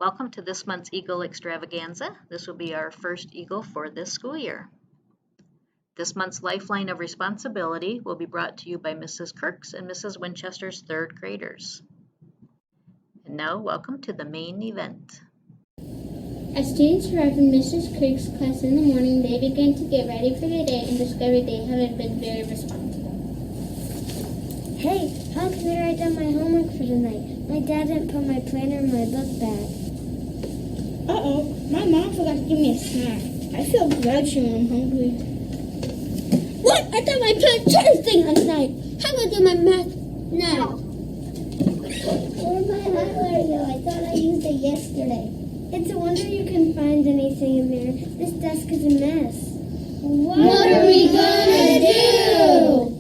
Welcome to this month's Eagle Extravaganza. This will be our first Eagle for this school year. This month's Lifeline of Responsibility will be brought to you by Mrs. Kirk's and Mrs. Winchester's third graders. And now, welcome to the main event. As students arrived in Mrs. Kirk's class in the morning, they began to get ready for the day and discovered they haven't been very responsible. Hey, how can I write down my homework for tonight? My dad didn't put my planner in my book bag. Uh-oh, my mom forgot to give me a snack. I feel grouchy when I'm hungry. What? I thought my parents changed things last night. How do I do my math now? Where'd my highlighter go? I thought I used it yesterday. It's a wonder you can find anything in there. This desk is a mess. What are we gonna do?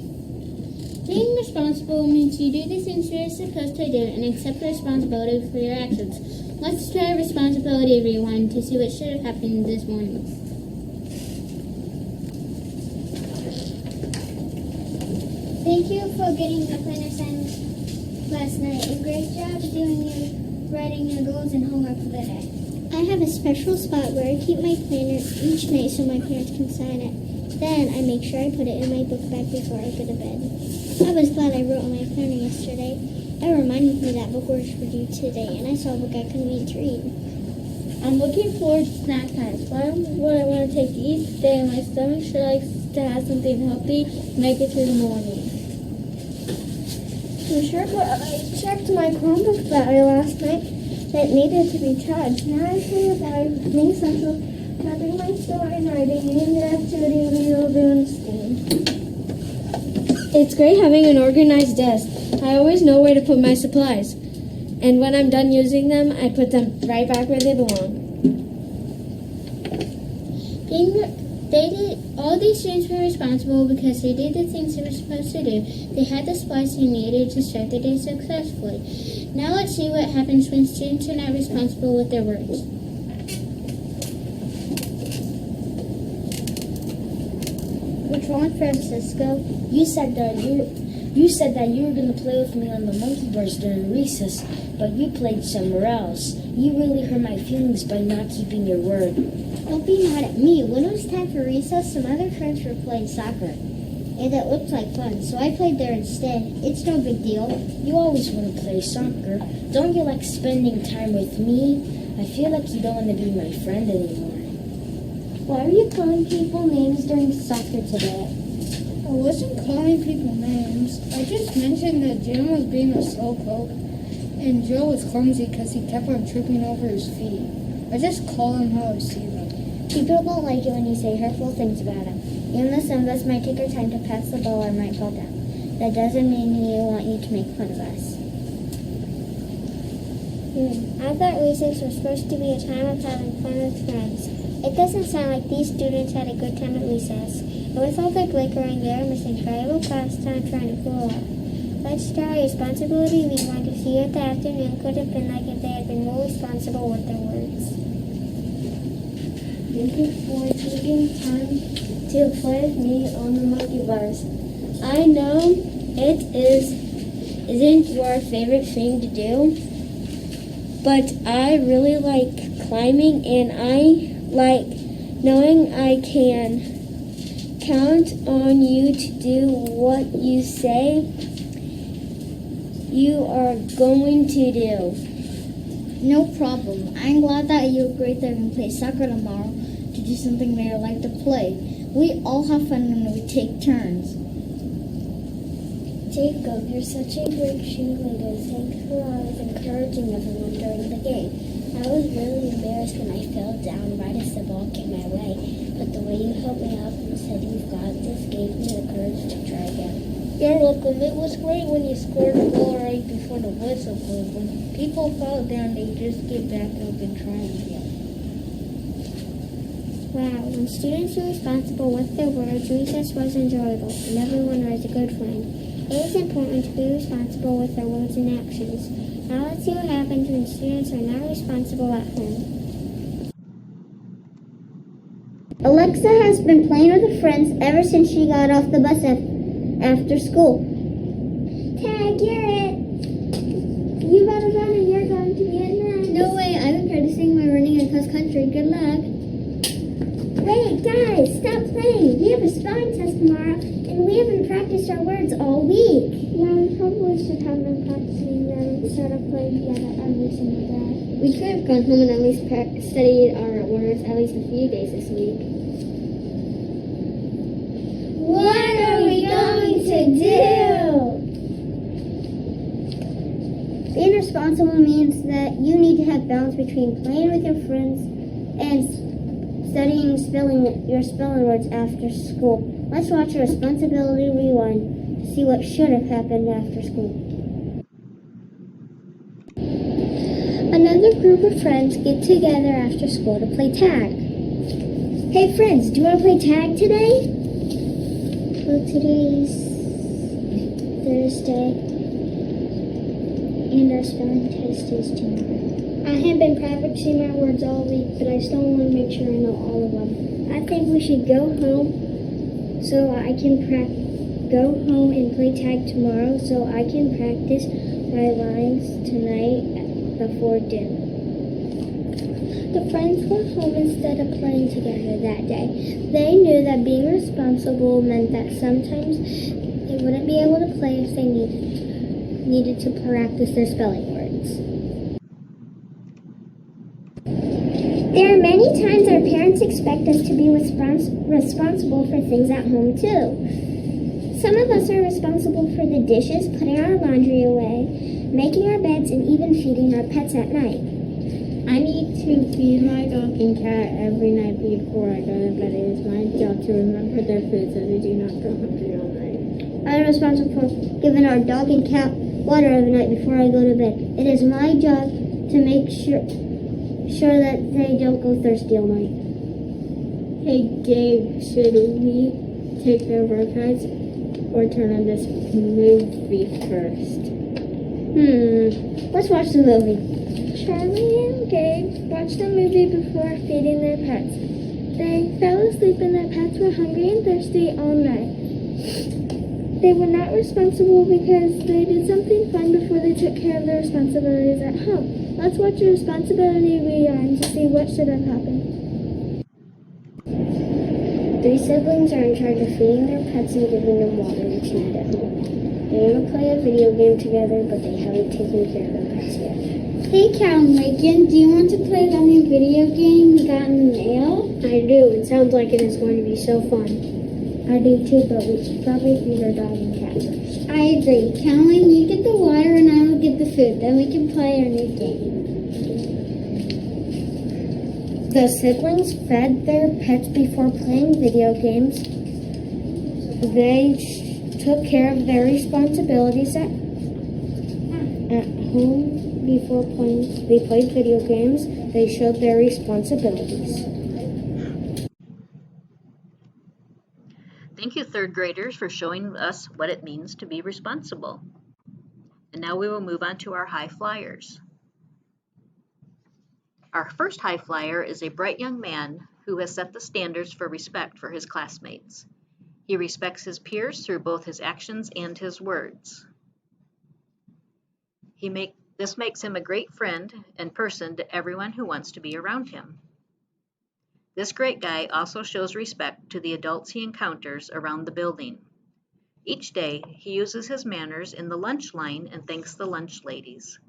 Being responsible means you do the things you're supposed to do and accept responsibility for your actions. Let's try a responsibility rewind to see what should have happened this morning. Thank you for getting the planner signed last night. A great job writing your goals and homework for the day. I have a special spot where I keep my planner each night so my parents can sign it. Then I make sure I put it in my book bag before I go to bed. I was glad I wrote on my planner yesterday. It reminded me that book was for due today, and I saw a book I couldn't wait to read. I'm looking forward to snack times. What I want to take each day, and my stomach should like to have something healthy to make it through the morning. I'm sure, but I checked my Chromebook battery last night. It needed to be charged. Now I feel about being social, having my story and writing, and the activity we will do in STEAM. It's great having an organized desk. I always know where to put my supplies. And when I'm done using them, I put them right back where they belong. All these students were responsible because they did the things they were supposed to do. They had the supplies they needed to start the day successfully. Now let's see what happens when students are not responsible with their words. What's wrong, Francisco? You said that you were going to play with me on the monkey bars during recess, but you played somewhere else. You really hurt my feelings by not keeping your word. Don't be mad at me. When it was time for recess, some other friends were playing soccer, and it looked like fun, so I played there instead. It's no big deal. You always want to play soccer. Don't you like spending time with me? I feel like you don't want to be my friend anymore. Why are you calling people names during soccer today? I wasn't calling people names. I just mentioned that Jim was being a slowpoke, and Joe was clumsy because he kept on tripping over his feet. I just call him how I see them. People don't like it when you say hurtful things about them. Even though some of us might take our time to pass the ball or might fall down. That doesn't mean we want you to make fun of us. I thought recess was supposed to be a time of having fun with friends. It doesn't sound like these students had a good time at recess. And with all the glittering, they are missing valuable class time trying to cool off. Let's try responsibility. We want to see what the afternoon could have been like if they had been more responsible with their words. Thank you for taking time to play with me on the monkey bars. I know it isn't your favorite thing to do, but I really like climbing, and I like knowing I can count on you to do what you say you are going to do. No problem. I'm glad that you agreed that we can play soccer tomorrow to do something they like to play. We all have fun when we take turns. Jacob, you're such a great cheerleader. Thanks for always encouraging everyone during the game. I was really embarrassed when I fell down right as the ball came my way, but the way you helped me up and said you've got this gave me the courage to try again. You're welcome. It was great when you scored a goal right before the whistle blew. When people fall down, they just get back up and try again. Wow, when students are responsible with their words, recess was enjoyable, and everyone was a good friend. It is important to be responsible with their words and actions. Now let's see what happens when students are not responsible at home. Alexa has been playing with her friends ever since she got off the bus after school. Tag, you're it. You better run and you're going to be it next. No way, I've heard a spelling test tomorrow, and we haven't practiced our words all week. Yeah, we probably should have been practicing them instead of playing together every single day. We could have gone home and at least studied our words at least a few days this week. What are we going to do? Being responsible means that you need to have balance between playing with your friends and studying your spelling words after school. Let's watch a responsibility rewind to see what should have happened after school. Another group of friends get together after school to play tag. Hey friends, do you want to play tag today? Well, today's Thursday, and our spelling test is tomorrow. I have been practicing my words all week, but I still want to make sure I know all of them. I think we should go home so I can go home and play tag tomorrow so I can practice my lines tonight before dinner. The friends went home instead of playing together that day. They knew that being responsible meant that sometimes they wouldn't be able to play if they needed to practice their spelling words. There are many times our parents expect us to be responsible for things at home too. Some of us are responsible for the dishes, putting our laundry away, making our beds, and even feeding our pets at night. I need to feed my dog and cat every night before I go to bed. It is my job to remember their food so they do not go hungry all night. I'm responsible for giving our dog and cat water every night before I go to bed. It is my job to make sure that they don't go thirsty all night. Hey Gabe, should we take care of our pets or turn on this movie first? Let's watch the movie. Charlie and Gabe watched the movie before feeding their pets. They fell asleep and their pets were hungry and thirsty all night. They were not responsible because they did something fun before they took care of their responsibilities at home. Let's watch a responsibility rewind to see what should have happened. 3 siblings are in charge of feeding their pets and giving them water each night at home. They want to play a video game together, but they haven't taken care of their pets yet. Hey Cal and Lincoln, do you want to play that new video game we got in the mail? I do. It sounds like it is going to be so fun. I do too, but we should probably feed our dog and cat first. I agree. Caroline, you get the water and I will get the food. Then we can play our new game. The siblings fed their pets before playing video games. They took care of their responsibilities at home before they played video games. They showed their responsibilities. Thank you, third graders, for showing us what it means to be responsible. And now we will move on to our high flyers. Our first high flyer is a bright young man who has set the standards for respect for his classmates. He respects his peers through both his actions and his words. This makes him a great friend and person to everyone who wants to be around him. This great guy also shows respect to the adults he encounters around the building. Each day, he uses his manners in the lunch line and thanks the lunch ladies.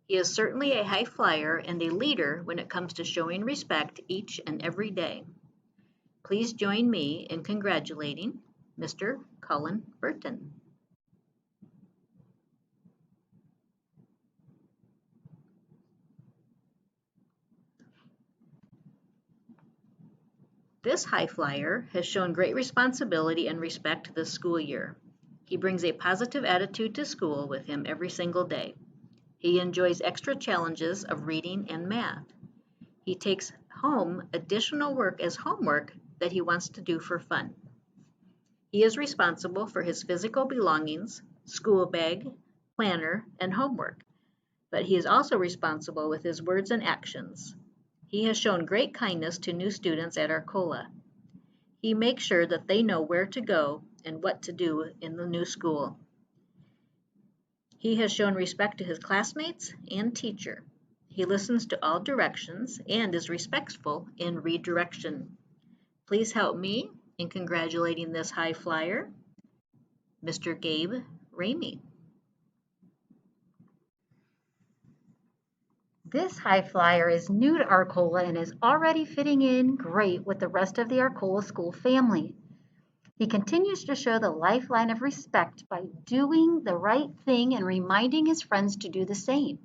He is certainly a high flyer and a leader when it comes to showing respect each and every day. Please join me in congratulating Mr. Cullen Burton. This high flyer has shown great responsibility and respect this school year. He brings a positive attitude to school with him every single day. He enjoys extra challenges of reading and math. He takes home additional work as homework that he wants to do for fun. He is responsible for his physical belongings, school bag, planner, and homework, but he is also responsible with his words and actions. He has shown great kindness to new students at Arcola. He makes sure that they know where to go and what to do in the new school. He has shown respect to his classmates and teacher. He listens to all directions and is respectful in redirection. Please help me in congratulating this high flyer, Mr. Gabe Ramey. This high flyer is new to Arcola and is already fitting in great with the rest of the Arcola school family. He continues to show the lifeline of respect by doing the right thing and reminding his friends to do the same.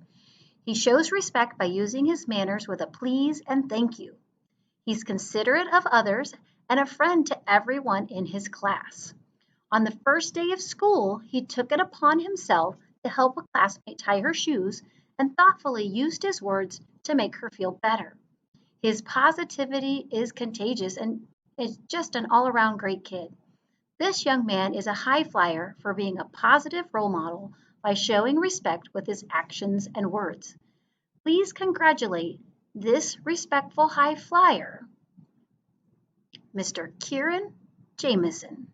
He shows respect by using his manners with a please and thank you. He's considerate of others and a friend to everyone in his class. On the first day of school, he took it upon himself to help a classmate tie her shoes and thoughtfully used his words to make her feel better. His positivity is contagious and is just an all-around great kid. This young man is a high flyer for being a positive role model by showing respect with his actions and words. Please congratulate this respectful high flyer, Mr. Kieran Jameson.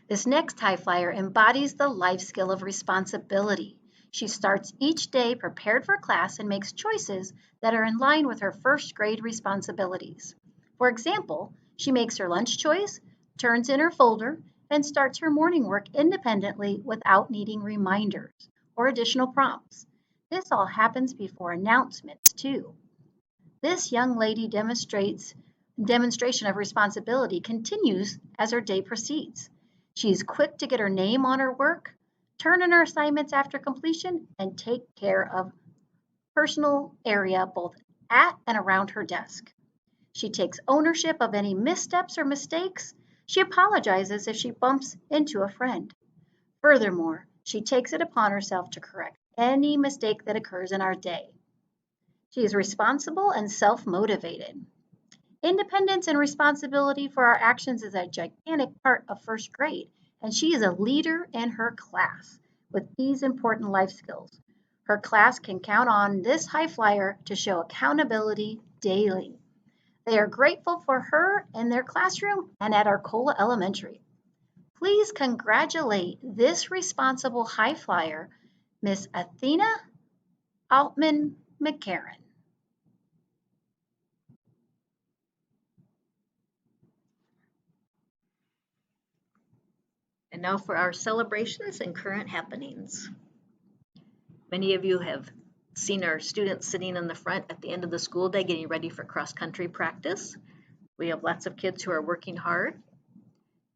This next high flyer embodies the life skill of responsibility. She starts each day prepared for class and makes choices that are in line with her first grade responsibilities. For example, she makes her lunch choice, turns in her folder, and starts her morning work independently without needing reminders or additional prompts. This all happens before announcements, too. This young lady demonstration of responsibility continues as her day proceeds. She is quick to get her name on her work, turn in her assignments after completion, and take care of personal area both at and around her desk. She takes ownership of any missteps or mistakes. She apologizes if she bumps into a friend. Furthermore, she takes it upon herself to correct any mistake that occurs in our day. She is responsible and self-motivated. Independence and responsibility for our actions is a gigantic part of first grade, and she is a leader in her class with these important life skills. Her class can count on this high flyer to show accountability daily. They are grateful for her in their classroom and at Arcola Elementary. Please congratulate this responsible high flyer, Miss Athena Altman McCarran. And now for our celebrations and current happenings. Many of you have seen our students sitting in the front at the end of the school day getting ready for cross-country practice. We have lots of kids who are working hard.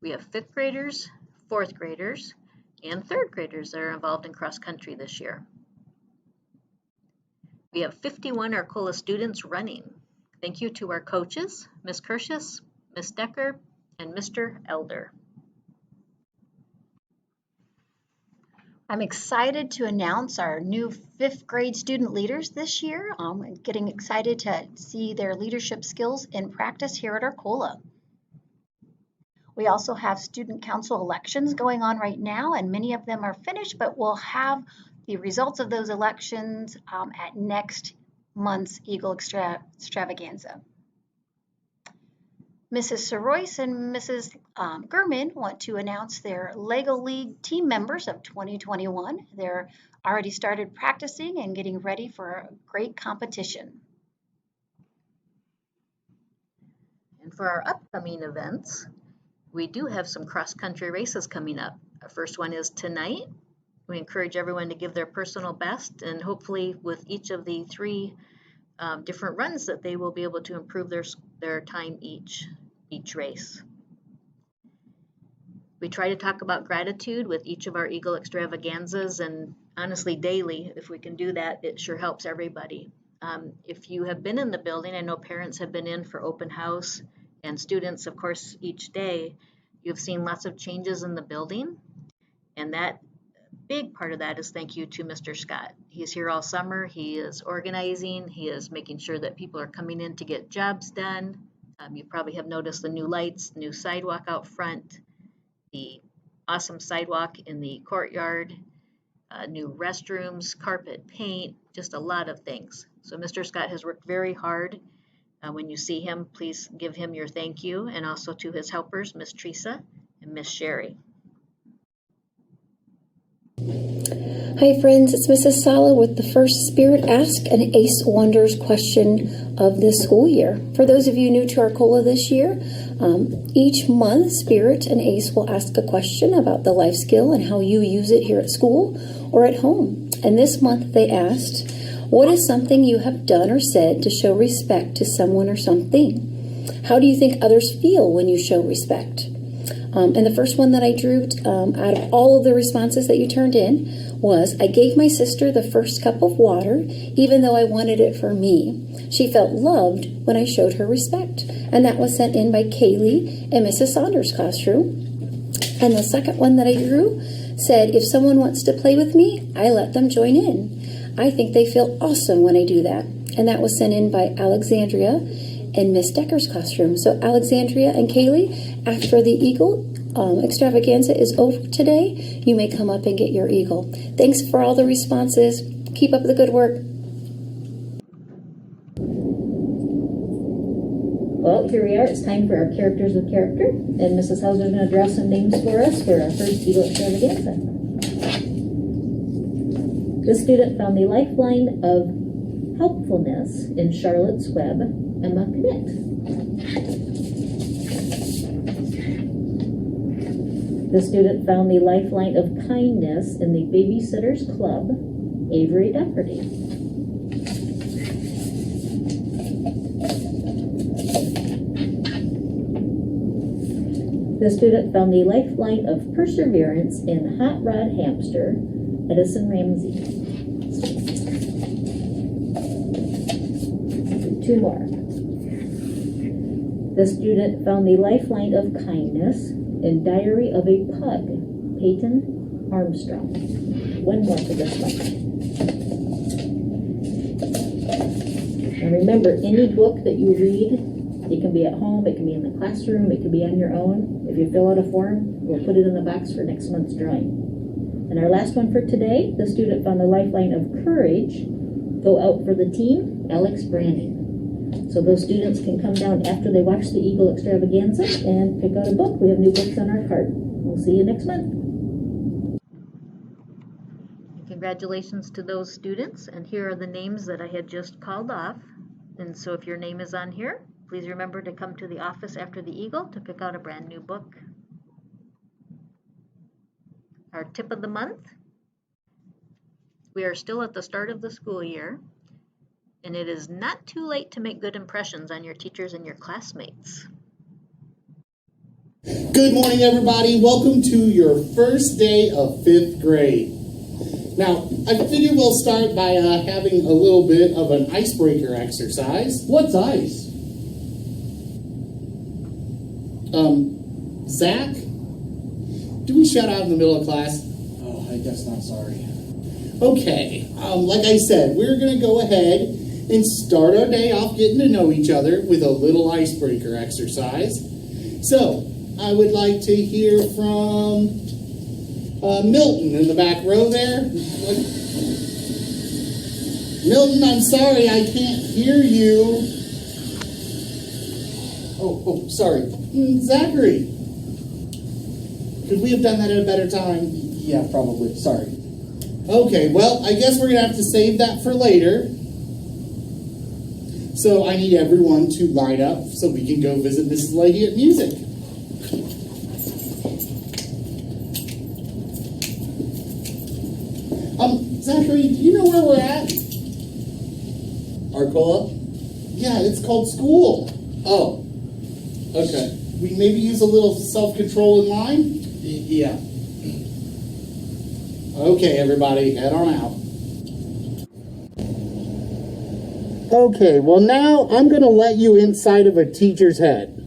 We have 5th graders, 4th graders, and 3rd graders that are involved in cross-country this year. We have 51 Arcola students running. Thank you to our coaches, Ms. Kirschus, Ms. Decker, and Mr. Elder. I'm excited to announce our new 5th grade student leaders this year. I'm getting excited to see their leadership skills in practice here at Arcola. We also have student council elections going on right now, and many of them are finished, but we'll have the results of those elections at next month's Eagle Extravaganza. Mrs. Soroyce and Mrs. Gurman want to announce their Lego League team members of 2021. They're already started practicing and getting ready for a great competition. And for our upcoming events, we do have some cross-country races coming up. Our first one is tonight. We encourage everyone to give their personal best, and hopefully with each of the 3 different runs that they will be able to improve their time each race. We try to talk about gratitude with each of our Eagle Extravaganzas, and honestly daily, if we can do that, it sure helps everybody. If you have been in the building, I know parents have been in for open house, and students, of course, each day, you've seen lots of changes in the building, and that big part of that is thank you to Mr. Scott. He's here all summer. He is organizing. He is making sure that people are coming in to get jobs done. You probably have noticed the new lights, new sidewalk out front, the awesome sidewalk in the courtyard, new restrooms, carpet, paint, just a lot of things. So Mr. Scott has worked very hard. When you see him, please give him your thank you, and also to his helpers, Miss Teresa and Miss Sherry. Hi friends, it's Mrs. Sala with the first Spirit Ask and Ace Wonders question of this school year. For those of you new to Arcola this year, each month Spirit and Ace will ask a question about the life skill and how you use it here at school or at home. And this month they asked, what is something you have done or said to show respect to someone or something? How do you think others feel when you show respect? And the first one that I drew out of all of the responses that you turned in was, I gave my sister the first cup of water, even though I wanted it for me. She felt loved when I showed her respect. And that was sent in by Kaylee in Mrs. Saunders' classroom. And the second one that I drew said, if someone wants to play with me, I let them join in. I think they feel awesome when I do that. And that was sent in by Alexandria in Miss Decker's classroom. So Alexandria and Kaylee, after the Eagle Extravaganza is over today, you may come up and get your Eagle. Thanks for all the responses. Keep up the good work. Well, here we are. It's time for our characters of character. And Mrs. Hauser is going to draw some names for us for our first Eagle Extravaganza. This student found the lifeline of helpfulness in Charlotte's Web, Emma Knitt. The student found the lifeline of kindness in the Babysitter's Club, Avery Doherty. The student found the lifeline of perseverance in Hot Rod Hamster, Edison Ramsey. Two more. The student found the lifeline of kindness in Diary of a Pug, Peyton Armstrong. One more for this one. And remember, any book that you read, it can be at home, it can be in the classroom, it can be on your own. If you fill out a form, we'll put it in the box for next month's drawing. And our last one for today, the student found the lifeline of courage, Go Out for the Team, Alex Branning. So those students can come down after they watch the Eagle Extravaganza and pick out a book. We have new books on our card. We'll see you next month. Congratulations to those students. And here are the names that I had just called off. And so if your name is on here, please remember to come to the office after the Eagle to pick out a brand new book. Our tip of the month. We are still at the start of the school year. And it is not too late to make good impressions on your teachers and your classmates. Good morning, everybody. Welcome to your first day of 5th grade. Now, I figure we'll start by having a little bit of an icebreaker exercise. What's ice? Zach, do we shut out in the middle of class? Oh, I guess not, sorry. Okay, like I said, we're going to go ahead and start our day off getting to know each other with a little icebreaker exercise. So, I would like to hear from Milton in the back row there. Milton, I'm sorry, I can't hear you. Oh, sorry. Zachary, could we have done that at a better time? Yeah, probably. Sorry. Okay, well, I guess we're going to have to save that for later. So I need everyone to line up so we can go visit Mrs. Leahy at music. Zachary, do you know where we're at? Arcola? Yeah, it's called school. Oh, okay. We maybe use a little self-control in line? Yeah. Okay, everybody, head on out. Okay, well now I'm going to let you inside of a teacher's head.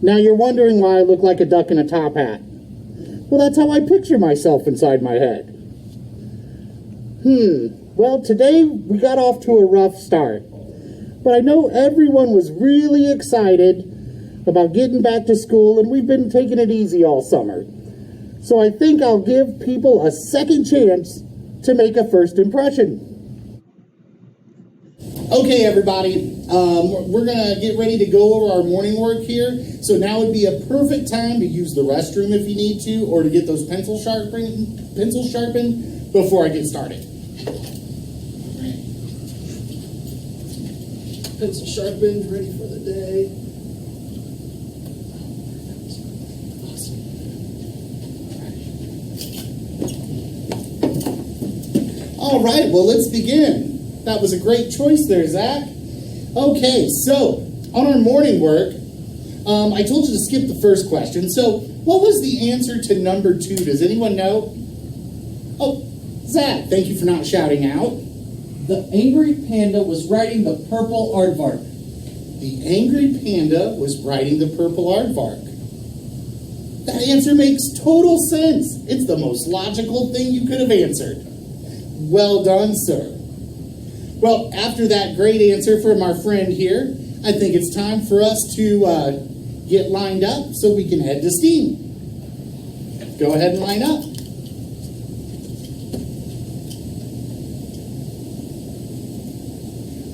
Now you're wondering why I look like a duck in a top hat. Well, that's how I picture myself inside my head. Well, today we got off to a rough start. But I know everyone was really excited about getting back to school, and we've been taking it easy all summer. So I think I'll give people a second chance to make a first impression. Okay, everybody, we're going to get ready to go over our morning work here. So now would be a perfect time to use the restroom if you need to, or to get those pencils sharpened. before I get started. Pencil sharpened, ready for the day. All right, well, let's begin. That was a great choice there, Zach. Okay, so on our morning work, I told you to skip the first question. So what was the answer to number 2? Does anyone know? Oh, Zach, thank you for not shouting out. The angry panda was riding the purple aardvark. The angry panda was riding the purple aardvark. That answer makes total sense. It's the most logical thing you could have answered. Well done, sir. Well, after that great answer from our friend here, I think it's time for us to get lined up so we can head to STEAM. Go ahead and line up.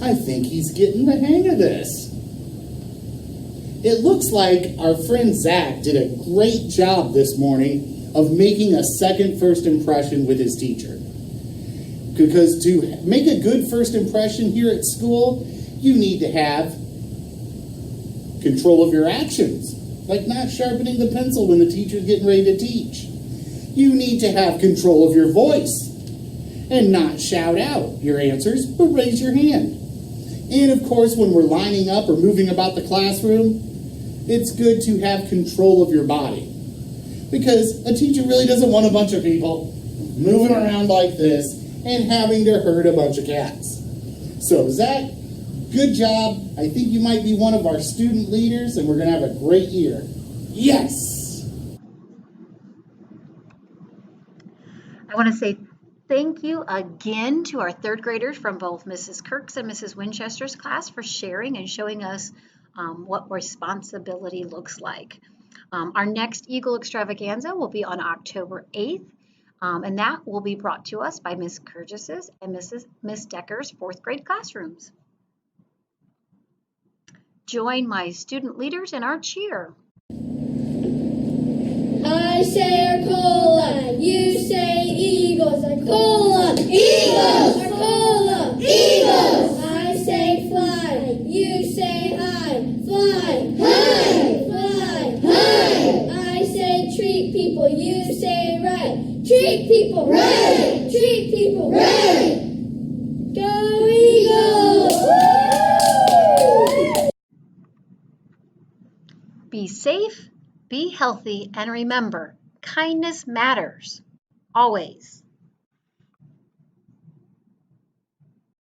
I think he's getting the hang of this. It looks like our friend Zach did a great job this morning of making a second first impression with his teacher. Because to make a good first impression here at school, you need to have control of your actions, like not sharpening the pencil when the teacher's getting ready to teach. You need to have control of your voice and not shout out your answers, but raise your hand. And of course, when we're lining up or moving about the classroom, it's good to have control of your body. Because a teacher really doesn't want a bunch of people moving around like this and having to herd a bunch of cats. So Zach, good job. I think you might be one of our student leaders and we're going to have a great year. Yes! I want to say thank you again to our third graders from both Mrs. Kirk's and Mrs. Winchester's class for sharing and showing us what responsibility looks like. Our next Eagle Extravaganza will be on October 8th, and that will be brought to us by Ms. Curtis's and Miss Decker's 4th grade classrooms. Join my student leaders in our cheer. I say Arcola, you say Eagles. Arcola, Eagles. Arcola, Eagles. I say fly, you say high. Fly, high, fly, high. I say treat people, you say right. Treat people right. Treat people right. Go Eagles! Be safe, be healthy, and remember, kindness matters, always.